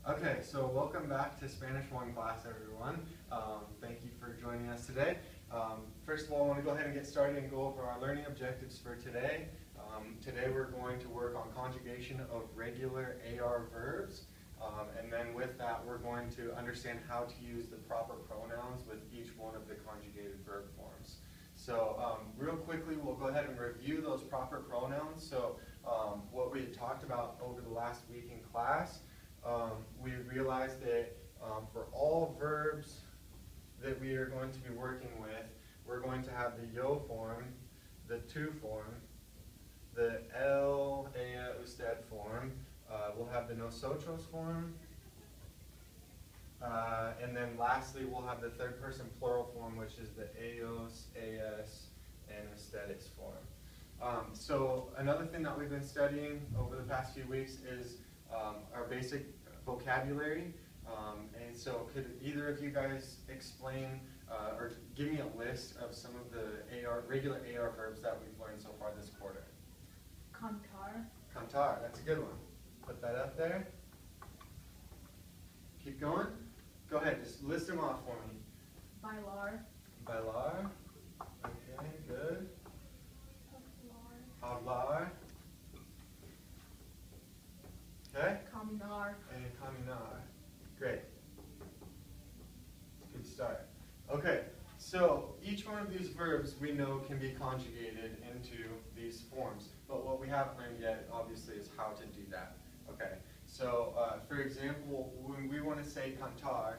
Okay, so welcome back to Spanish 1 class, everyone. Thank you for joining us today. First of all, I want to go ahead and get started and go over our learning objectives for today. Today we're going to work on conjugation of regular AR verbs. And then with that, we're going to understand how to use the proper pronouns with each one of the conjugated verb forms. So real quickly, we'll go ahead and review those proper pronouns. So what we had talked about over the last week in class, we realized that for all verbs that we are going to be working with, we're going to have the yo form, the tu form, the el, ella, usted form. We'll have the nosotros form. And then lastly, we'll have the third person plural form, which is the ellos, ellas, and ustedes form. So another thing that we've been studying over the past few weeks is our basic vocabulary. And so could either of you guys explain or give me a list of some of the regular AR verbs that we've learned so far this quarter? Cantar. Cantar, that's a good one. Put that up there. Keep going. Go ahead, just list them off for me. Bailar. Bailar. Okay, good. Hablar. Okay. Caminar. And caminar. Great. Good start. Okay, so each one of these verbs we know can be conjugated into these forms, but what we haven't learned yet, obviously, is how to do that. Okay, so for example, when we want to say cantar,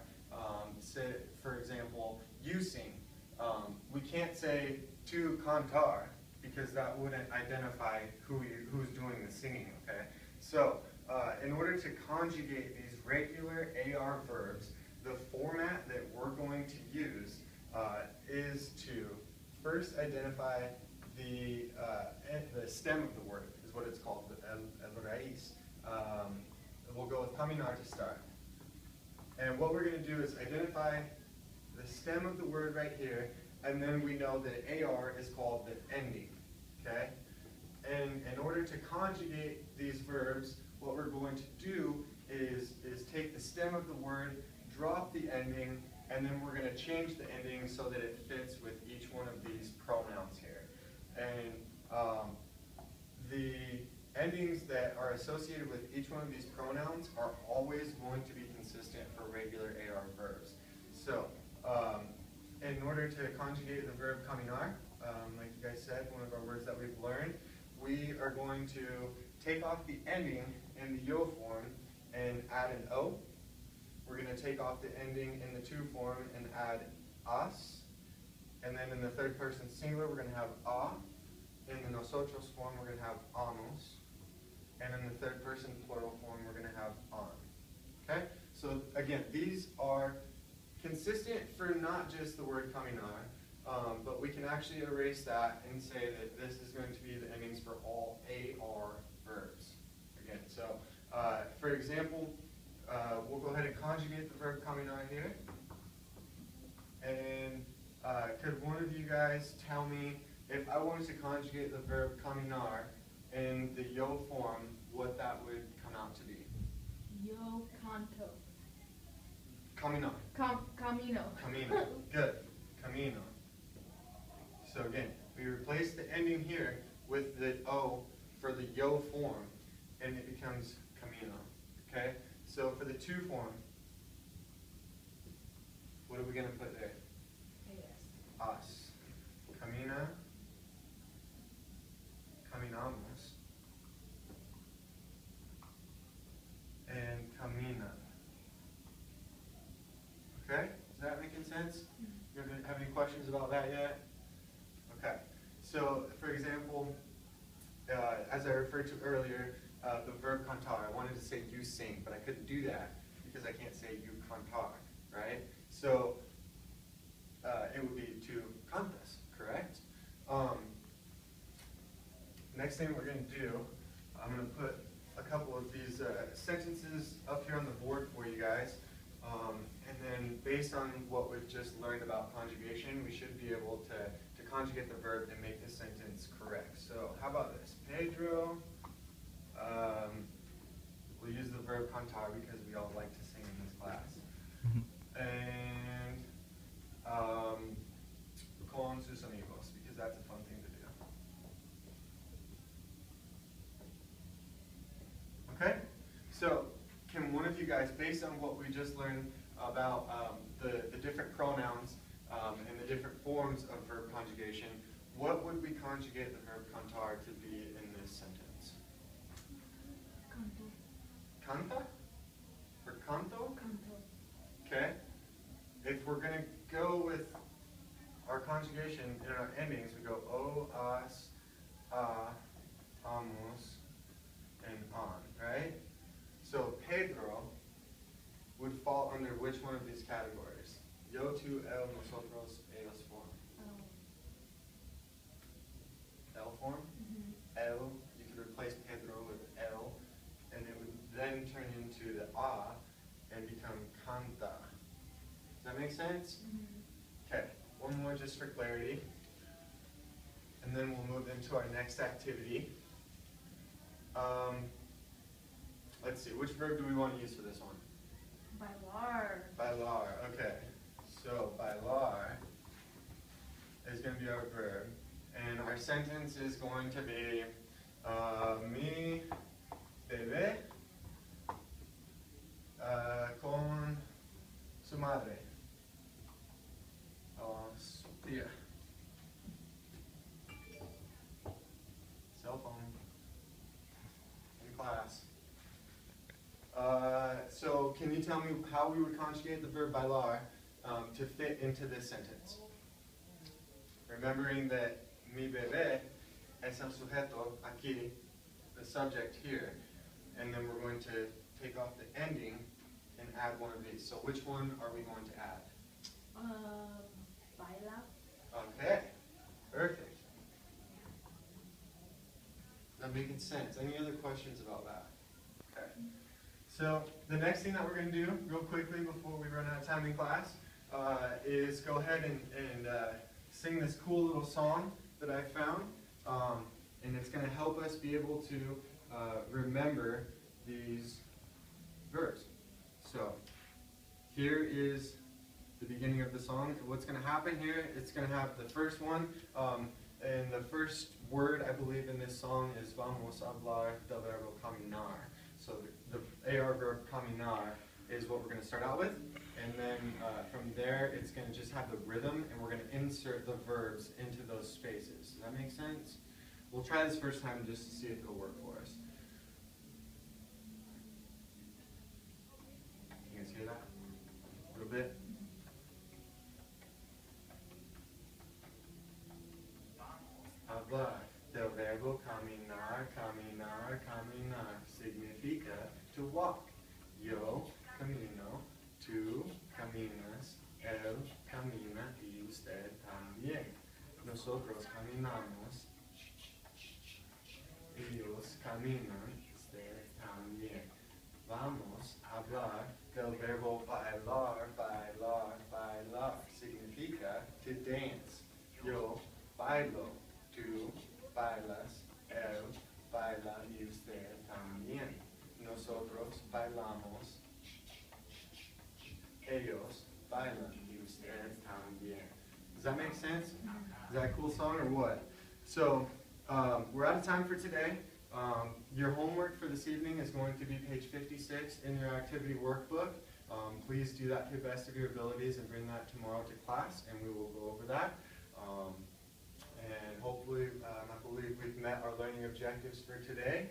say, for example, you sing. We can't say tu cantar because that wouldn't identify who's doing the singing. Okay, so in order to conjugate these regular AR verbs, the format that we're going to use is to first identify the stem of the word, is what it's called, el raíz. We'll go with caminar to start. And what we're going to do is identify the stem of the word right here, and then we know that AR is called the ending. Okay? And in order to conjugate these verbs, what we're going to do is take the stem of the word, drop the ending, and then we're going to change the ending so that it fits with each one of these pronouns here. And the endings that are associated with each one of these pronouns are always going to be consistent for regular AR verbs. So in order to conjugate the verb caminar, like you guys said, one of our words that we've learned, we are going to take off the ending in the yo form and add an o. We're going to take off the ending in the tu form and add as. And then in the third person singular, we're going to have a. In the nosotros form, we're going to have amos. And in the third person plural form, we're going to have on. Okay? So again, these are consistent for not just the word caminar, but we can actually erase that and say that this is going to be the endings for all AR verbs. Again, so for example, we'll go ahead and conjugate the verb caminar here. And could one of you guys tell me, if I wanted to conjugate the verb caminar in the yo form, what that would come out to be? Yo canto. Caminar. Camino. Camino. Good. Camino. So again, we replace the ending here with the O for the yo form, and it becomes camino. Okay? So for the tu form, what are we going to put there? Yes. Us. Camina. Caminamos. And camina. Okay? Is that making sense? You have any questions about that yet? Okay. So, for example, as I referred to earlier, the verb cantar, I wanted to say you sing, but I couldn't do that because I can't say you cantar, right? So, it would be tu cantas, correct? Next thing we're going to do, I'm going to put a couple of these sentences up here on the board for you guys. And then based on what we've just learned about conjugation, we should be able to conjugate the verb and make the sentence correct. So how about this? Pedro We'll use the verb cantar because we all like to sing in this class. And con sus amigos, because that's a fun thing to do. Okay? So, can one of you guys, based on what we just learned about the different pronouns and the different forms of verb conjugation, what would we conjugate the verb cantar to be in this sentence? Canto. Canta? Or canto? Canto. Okay? If we're going to go with our conjugation in our endings, we go o, as, a, amos, and on, right? So Pedro would fall under which one of these categories? Yo, tú, él, nosotros, ellos form. El form? El, you could replace Pedro with el, and it would then turn into the a and become canta. Does that make sense? Okay, one more just for clarity. And then we'll move into our next activity. Let's see, which verb do we want to use for this one? Bailar. Bailar, okay. So bailar is going to be our verb. And our sentence is going to be mi bebé con su madre. Su tía. Cell phone. In class. So can you tell me how we would conjugate the verb bailar to fit into this sentence? Remembering that mi bebé es el sujeto aquí, the subject here, and then we're going to take off the ending and add one of these. So which one are we going to add? Baila. Okay, perfect. That making sense. Any other questions about that? Okay. So the next thing that we're going to do real quickly before we run out of time in class is go ahead and sing this cool little song that I found. And it's going to help us be able to remember these verbs. So here is the beginning of the song. What's going to happen here, it's going to have the first one. And the first word, I believe, in this song is vamos a hablar del verbo caminar. So the AR verb caminar is what we're going to start out with. And then from there, it's going to just have the rhythm, and we're going to insert the verbs into those spaces. Does that make sense? We'll try this first time just to see if it'll work for us. You guys hear that? A little bit? Hablar del verbo caminar, caminar, caminar significa to walk. Yo camino, tú caminas, él camina y usted también. Nosotros caminamos, ellos caminan, usted también. Vamos a hablar del verbo bailar, bailar, bailar. Significa to dance. Yo bailo, tú bailas, él baila y usted también. Nosotros bailamos, ellos bailan y usted también. Does that make sense? Is that a cool song or what? So, we're out of time for today. Your homework for this evening is going to be page 56 in your activity workbook. Please do that to the best of your abilities and bring that tomorrow to class, and we will go over that. And hopefully, I believe we've met our learning objectives for today.